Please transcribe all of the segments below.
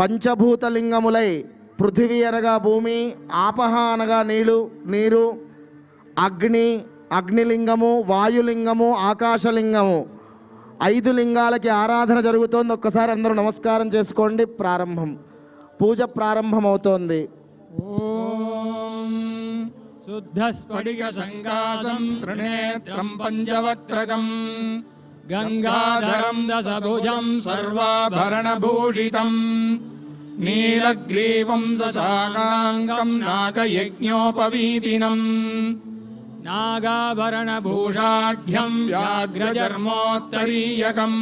పంచభూతలింగములై పృథివీ అనగా భూమి, ఆపహ అనగా నీరు, అగ్నిలింగము, వాయులింగము, ఆకాశలింగము 5 లింగాలకి ఆరాధన జరుగుతోంది. ఒక్కసారి అందరూ నమస్కారం చేసుకోండి. పూజ ప్రారంభమవుతోంది. ఓం శుద్ధ స్ఫటిక సంకాశం త్రినేత్రం పంచవక్త్రకం గంగాధరం దశభుజం సర్వాభరణభూషితం నీలగ్రీవం సశాకాంగం నాగయజ్ఞోపవీతినం నాగాభరణభూషాఢ్యం వ్యాఘ్రచర్మోత్తరీయకం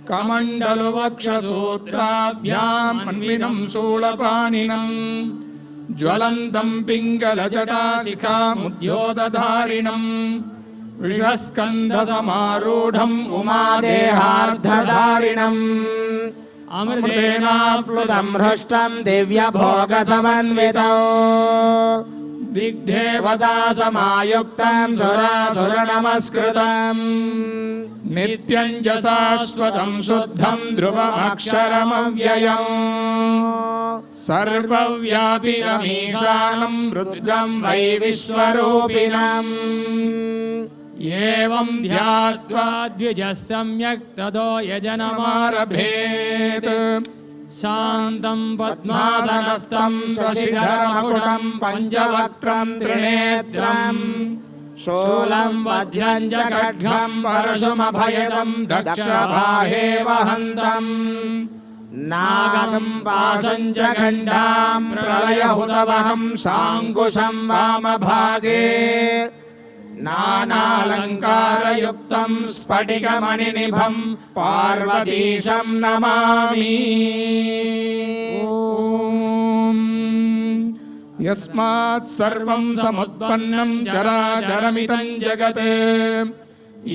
కమండలువక్షసూత్రాభ్యాం మన్వితం శూలపానినం జ్వలంతం పింగళజటాశిఖాముద్యోతధారిణం వృషస్కంధసమారూఢం ఉమాదేహార్ధధారిణం అమృతేనాప్లుతం హృష్టం దివ్యభోగసమన్వితం దిగ్దేవతా సమాయుక్తం సురాసురనమస్కృతం నిత్యం చ శాశ్వతం శుద్ధం ధ్రువమక్షరమవ్యయం సర్వవ్యాపినమీశానం రుద్రం వై విశ్వరూపిణం ఏవం ధ్యాత్వా ద్విజః సమ్యక్ తదో యజనమారభేత్ శాంతం పద్మాసనస్థం శశిధరమకుటం పంచవక్త్రం త్రినేత్రం శూలం వజ్రం చ ఖడ్గం పరశుమభయదం దక్షబాహే వహంతం నాగం పాశం చ ఖండాం ప్రళయహుతవహం సాంకుశం వామభాగే నానాలంకారయుక్తం స్ఫటికమణినిభం పార్వతీశం నమామి. యస్మాత్ సర్వం సముత్పన్నం చరాచరమిదం జగత్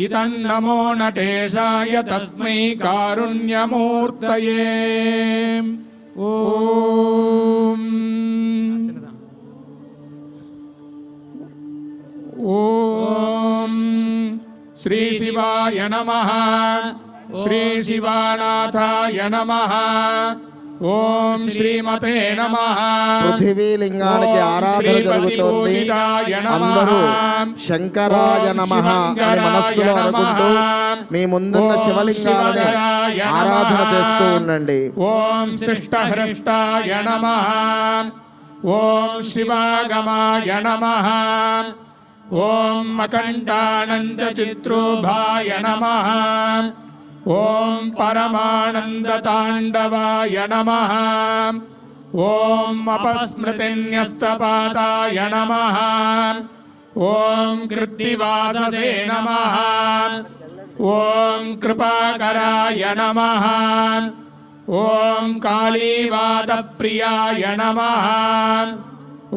ఇదన్నమో నటేశాయ తస్మై కారుణ్యమూర్తయే. ఓం ఓం శ్రీ శివాయ నమః. శ్రీ శివానాథాయ నమః. ఓం శ్రీమతే నమః. పృథివీ లింగానికి ఆరాధన జరుగుతోంది. అందరూ శంకరాయ నమః అని మనస్సులో అనుకుంటూ మీ ముందున్న శివలింగాలని ఆరాధన చేస్తూ ఉండండి. ఓం శిష్టహృష్టాయ నమః. ఓం శివాగమాయ నమః. ఓం అఖండానంద చిత్రూభాయ నమః. ఓం పరమానందతాండవాయ నమః. ఓం అపస్మృతిన్యస్తపాతాయ నమః. ఓం కృత్తివాససే నమః. ఓం కృపాకరాయ నమః. ఓం కాళీవాదప్రియాయ నమః.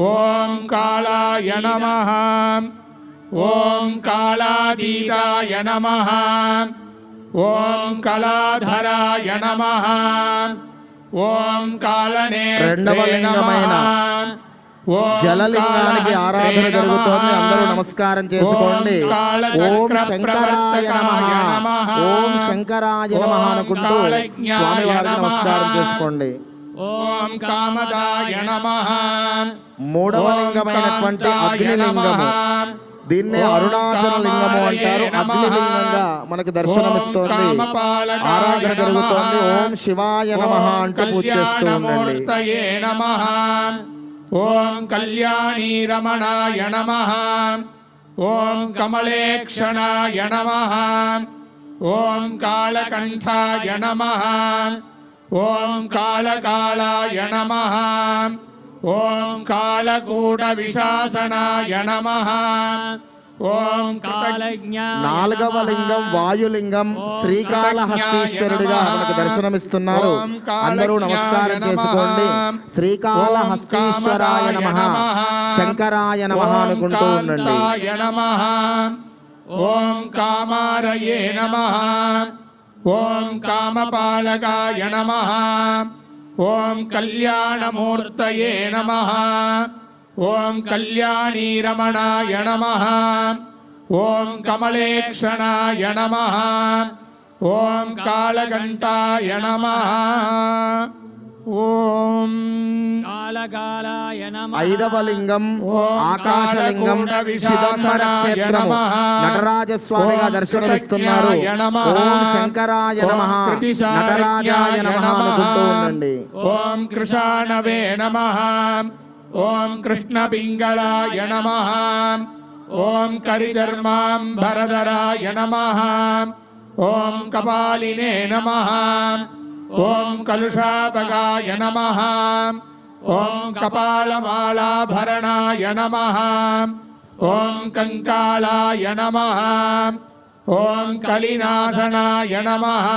ఓం కాళాయ నమః. ఓం కాళాతీతాయ నమః. ఓం కళాధరాయ నమః. ఓం కాళనేత్రే నమః. జలలింగానికి ఆరాధన జరుగుతోంది. అందరూ నమస్కారం చేసుకోండి. ఓం శంకరాయ నమః. ఓం శంకరాయ నమః అనుకుంటూ స్వామివారికి నమస్కారం చేసుకోండి. ఓం కామదాయ నమః. మూడవ లింగమైనటువంటి అగ్నిలింగము, దీన్నే అరుణాచల లింగము అంటారు. అగ్నిలింగంగా మనకు దర్శనమిస్తోంది. ఆరాధన జరుగుతోంది. ఓం శివాయ నమః అంటూ పూజ చేస్తూ ఉండండి. ఓం కళ్యాణీ రమణాయ నమః. ఓం కమలేక్షణాయ నమః. ఓం కాళకంఠాయ నమః. ఓం కాళకాళాయ నమః. ఓం కాళకూట విశాసనాయ నమః. ఓం నాలుగవ లింగం వాయులింగం శ్రీకాళహస్తీశ్వరుడిగా మనకు దర్శనమిస్తున్నారు. అందరూ నమస్కారం చేసుకోండి. శ్రీకాళహస్తీశ్వరాయ నమః, శంకరాయ నమః అనుకుంటూ ఉండండి. ఓం కామారయే నమః. ఓం కామపాలకాయ నమః. ఓం కళ్యాణమూర్తయే నమః. ఓం కళ్యాణీ రమణాయ నమః. ఓం కమలేక్షణాయ నమః. ఓం కాళకంఠాయ నమః. ఓం కాళకాలాయ నమః ఐదవ లింగం ఓం ఆకాశలింగం కాలకూట చిదంబర విశాసనాయ క్షేత్రము నమః. నటరాజస్వామిగా ఓం దర్శనమిస్తున్నారు. కృతజ్ఞాయ నమః. ఓం శంకరాయ ఓం నమః కృతిశారజ్ఞాయ నటరాజాయ నమః నమః. అనుకుంటూ ఉండండి. ఓం కృషాణవే నమః. ఓం కృష్ణపింగళాయ నమః. ఓం కరిచర్మాంబరధరాయ నమః. ఓం కపాలినే నమః. ఓం కలుషాపగాయ నమః. ఓం కపాలమాలాభరణాయ నమః. ఓం కంకాళాయ నమః. ఓం కలినాశనాయ నమః.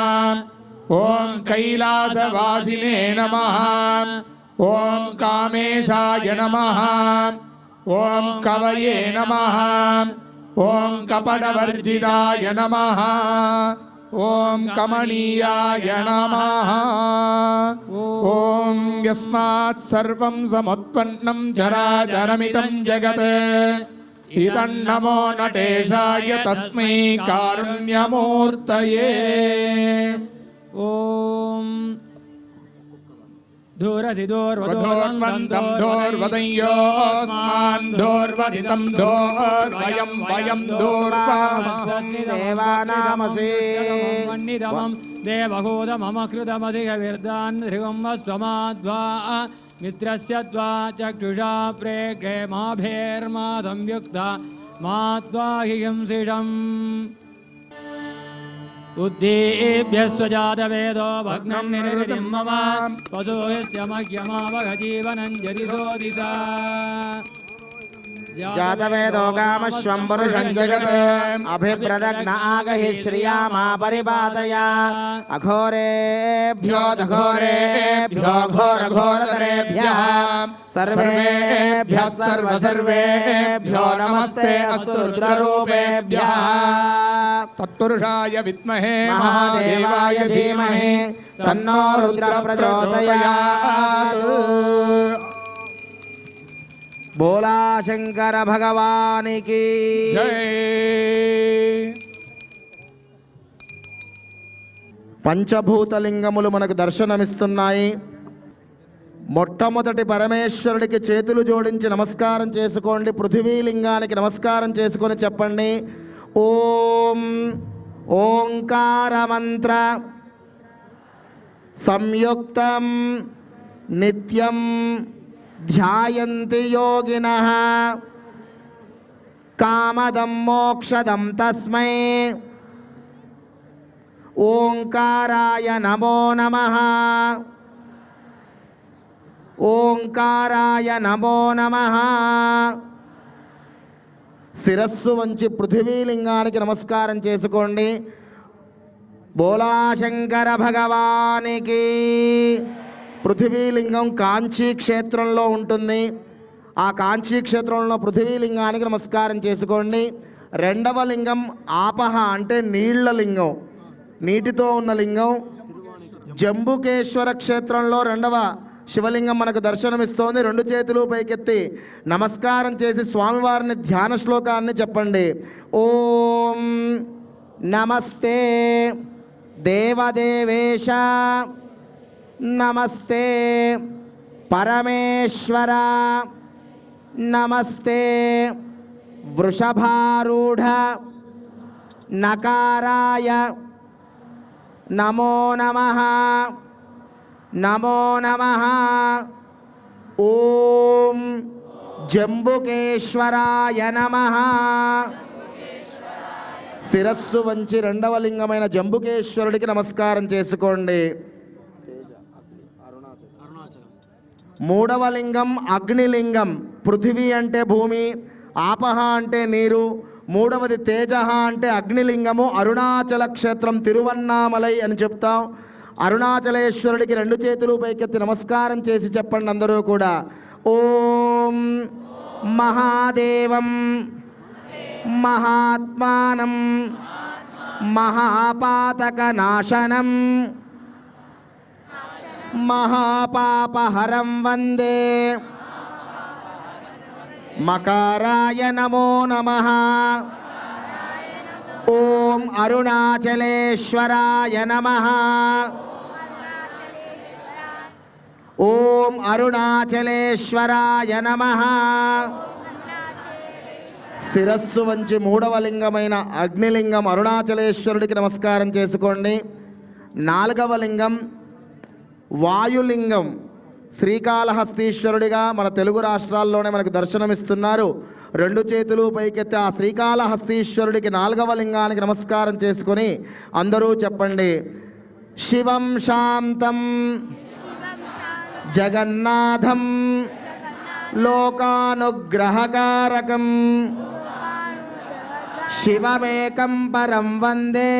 ఓం కైలాసవాసినే నమః. ఓం కామేశాయ నమః. ఓం కవయే నమః. ఓం కపటవర్జితాయ నమః. ఓం కమనీయాయ నమః. ఓం యస్మాత్ సర్వం సముత్పన్నం చరాచరమిదం జగత్ ఇదన్నమో నటేశాయ తస్మై కారుణ్యమూర్తయే. ఓం ధూరసి వధోర్వంతం ధోర్వదయ్యోస్మాన్ ధోర్వదితం ధోర్వయం వయం దేవానామసే దేవానామసేమం దేవహూతమమ కృతమధిక విర్దాన్ ధ్రువం స్వమాద్వా మిత్రస్య ద్వా చక్షుషా ప్రేక్షే మాభేర్మా సంయుక్త మాత్వా హింసిషం ఉద్దేభ్యస్వజాతవేదో భగ్నం నిరృతిం మమ పశూయస్య మహ్యమావగ జీవనం జరిసోదిసా జాతవేదో కామశ్వం పురుషం జగత్ అభిప్రదగ్న ఆగహి శ్రియామా పరిపాతయ అఘోరేభ్యో ఘోరేభ్యో ఘోరఘోరతరేభ్యః సర్వేభ్యః సర్వసర్వేభ్యో నమస్తే అస్తు రుద్రరూపేభ్యః తత్పురుషాయ విద్మహే మహాదేవాయ ధీమహి తన్నో రుద్ర ప్రచోదయాత్. బోలా శంకర భగవానికి జై. పంచభూతలింగములు మనకు దర్శనమిస్తున్నాయి. మొట్టమొదటి పరమేశ్వరుడికి చేతులు జోడించి నమస్కారం చేసుకోండి. పృథివీలింగానికి నమస్కారం చేసుకొని చెప్పండి. ఓం ఓంకార మంత్ర సంయుక్తం నిత్యం ధ్యాయంతి యోగినః కామదం మోక్షదం తస్మై ఓంకారాయ నమో నమః. ఓంకారాయ నమో నమః. శిరస్సు వంచి పృథివీలింగానికి నమస్కారం చేసుకోండి. బోలా శంకర భగవానికి. పృథివీలింగం కాంచీ క్షేత్రంలో ఉంటుంది. ఆ కాంచీ క్షేత్రంలో పృథివీలింగానికి నమస్కారం చేసుకోండి. రెండవ లింగం ఆపహ అంటే నీళ్ల లింగం, నీటితో ఉన్న లింగం. జంబుకేశ్వర క్షేత్రంలో రెండవ శివలింగం మనకు దర్శనమిస్తోంది. రెండు చేతులు పైకెత్తి నమస్కారం చేసి స్వామివారిని ధ్యాన శ్లోకాన్ని చెప్పండి. ఓం నమస్తే దేవదేవేశ, నమస్తే పరమేశ్వర, నమస్తే వృషభారూఢ నకారాయ నమో నమః. నమో నమః. ఓం జంబుకేశ్వరాయ నమః. శిరస్సు వంచి రెండవ లింగమైన జంబుకేశ్వరుడికి నమస్కారం చేసుకోండి. మూడవ లింగం అగ్నిలింగం. పృథివీ అంటే భూమి, ఆపహ అంటే నీరు, మూడవది తేజ అంటే అగ్నిలింగము. అరుణాచల క్షేత్రం తిరువన్నామలై అని చెప్తాం. అరుణాచలేశ్వరుడికి రెండు చేతులు పైకెత్తి నమస్కారం చేసి చెప్పండి అందరూ కూడా. ఓం మహాదేవం మహాత్మానం మహాపాతక నాశనం మహాపాపహరం వందే మకారాయ నమో నమః. ఓం అరుణాచలేశ్వరాయ నమః. ఓం అరుణాచలేశ్వరాయ నమః. శిరస్సు వంచి మూడవ లింగమైన అగ్నిలింగం అరుణాచలేశ్వరుడికి నమస్కారం చేసుకోండి. నాలుగవ లింగం వాయులింగం శ్రీకాళహస్తీశ్వరుడిగా మన తెలుగు రాష్ట్రాల్లోనే మనకు దర్శనమిస్తున్నారు. రెండు చేతులు పైకెత్తి ఆ శ్రీకాళహస్తీశ్వరుడికి నాలుగవ లింగానికి నమస్కారం చేసుకొని అందరూ చెప్పండి. శివం శాంతం జగన్నాథం లోకానుగ్రహకారకం శివమేకం పరం వందే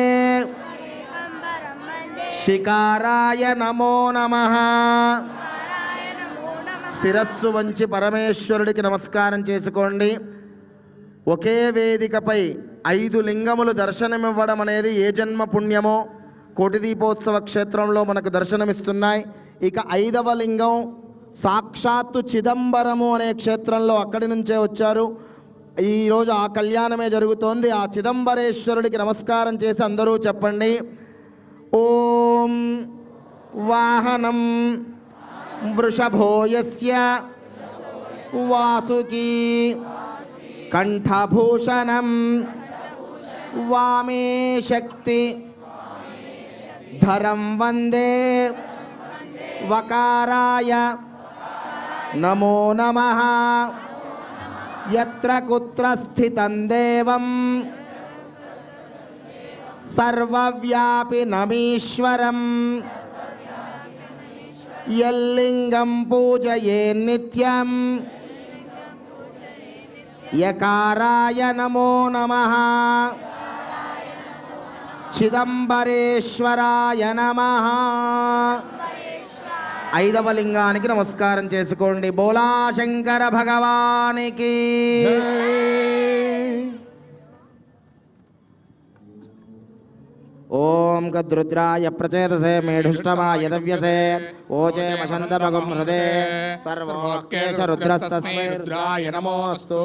శికారాయ నమో నమః. శిరస్సు వంచి పరమేశ్వరుడికి నమస్కారం చేసుకోండి. ఒకే వేదికపై 5 లింగములు దర్శనమివ్వడం అనేది ఏ జన్మ పుణ్యమో కోటి దీపోత్సవ క్షేత్రంలో మనకు దర్శనమిస్తున్నాయి. ఇక 5వ లింగం సాక్షాత్తు చిదంబరము అనే క్షేత్రంలో అక్కడి నుంచే వచ్చారు. ఈరోజు ఆ కళ్యాణమే జరుగుతోంది. ఆ చిదంబరేశ్వరుడికి నమస్కారం చేసి అందరూ చెప్పండి. ఓం వాహనం వృషభోయస్య వాసుకీ కంఠభూషణం వామే శక్తి ధరం వందే వకారాయ నమో నమః. యత్ర కుత్ర స్థితం దేవం సర్వవ్యాపినమీశ్వరం యల్లింగం పూజయే నిత్యం యకారాయ నమో నమః. చిదంబరేశ్వరాయ నమః. 5వ లింగానికి నమస్కారం చేసుకోండి. బోలా శంకర భగవానికి. ఓం గద్రుద్రాయ ప్రచేతసే మేఢుష్టమాయ దవ్యసే ఓచే మషంతమగం హృదే సర్వోక్కేశ రుద్రస్తస్మై రుద్రాయ నమోస్తు.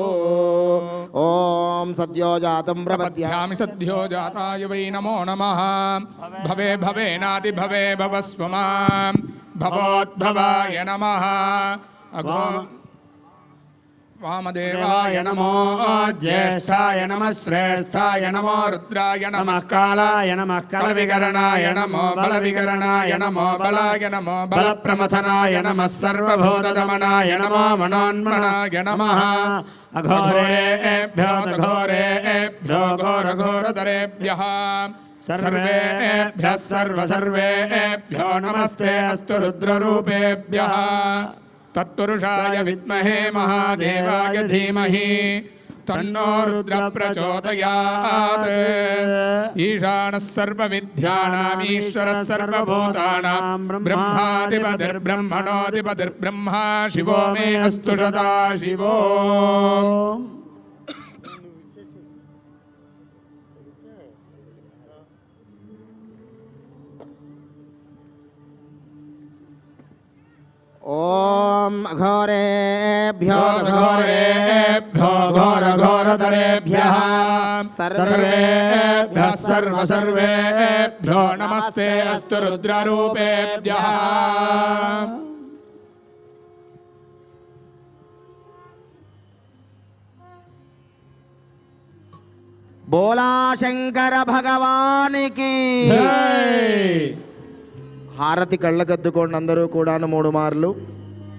ఓం సద్యో జాతం ప్రపద్యామి ప్రపద్యామి సద్యో జాతాయ వై నమో నమః. భవే భవేనాది భవే భవస్వ మాం భవోద్భవాయ నమః. అఘో వామదేవాయ నమో జ్యేష్ఠాయ నమః శ్రేష్ఠాయ నమో రుద్రాయ నమః కాలాయ నమః కలవికరణాయ నమో బలవికరణాయ నమో బలాయ నమో బలప్రమథనాయ నమః సర్వభూతదమనాయ నమో మనోన్మనాయ నమః. అఘోరేభ్యో ఘోరేభ్యో ఘోరఘోరధరేభ్యః సర్వేభ్యः సర్వసర్వేభ్యో నమస్తే అస్తు రుద్రరూపేభ్యः. తత్పురుషాయ విద్మహే మహాదేవాయ ధీమహి తన్నో రుద్ర ప్రచోదయాత్. ఈశానः సర్వవిద్యానామీశ్వరः సర్వభూతానాం బ్రహ్మాధిపతిర్బ్రహ్మణోధిపతిర్బ్రహ్మా శివో మే అస్తు సదా శివో. ఓం ఘోరేభ్యో ఘోరేభ్యో ఘోరఘోరధరేభ్యः సర్వేభ్యः సర్వసర్వేభ్యో నమస్తే అస్తు రుద్రరూపేభ్యः. బోలా శంకర భగవానికి. జై. హారతి కళ్ళకద్దుకోండి అందరూ కూడాను 3 మార్లు.